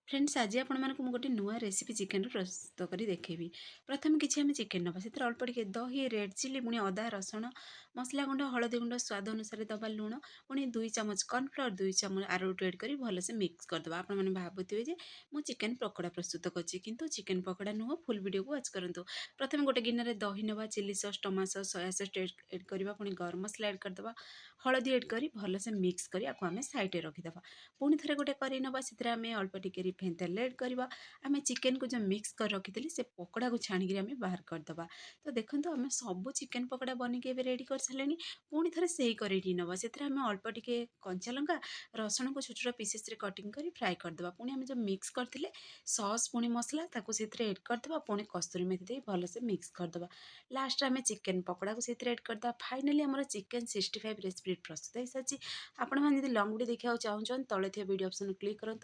Friends आज आपको गोटे नुआ रेसिपी चिकेन प्रस्तुत कर देखेबी। प्रथम किसी आम चिकेन नवा से अल्प टे दही रेड चिली पुणी अदा रसुण मसला गुंड हलदी गुंड स्वाद अनुसार दबा लुण पुणी 2 चामच कॉर्नफ्लोर 2 चामच आरोट एड कर भलसे मिक्स करदे। आपने भावुवे जे मु चिकेन पकोड़ा प्रस्तुत करछि किंतु चिकेन पकोड़ा नुह। फुल वीडियो को वाच करंतु। प्रथम गोटे गिन्ने दही नवा chilli sauce tomato sauce soya sauce add करवा पुणी गरम मसला एड करदे हलदी एड कर भलसे मिक्स कर आम साइड रखीदे। पुणी थे गोटे करी नवा से अल्प टिके रिफाइन तेल एड करवा आम चिकेन को जो मिक्स कर रखी से पकोड़ा को छाणिक आम बाहर करदे। तो देखो आम सब चिकेन पकोड़ा बनिक रेडी कर सारे। पुणी थे से करी नवा से अल्प टिके कंचा लंका रसुण को छोट छोट पीसेस कटिंग कर फ्राए करदे। पुणी आम जो मिक्स करते सॉस पुणी मसला एड करदे पुणी कस्तूरी मेथी दे भलसे मिक्स करदे। लास्ट आम चिकेन पकोड़ा को एड करदे। फाइनाली आम चिकेन 65 रेसिपी प्रस्तुत हो सारी। आपण मैंने लंग वीडियो देखा चाहूँ तले थे वीडियो ऑप्शन क्लिक करूँ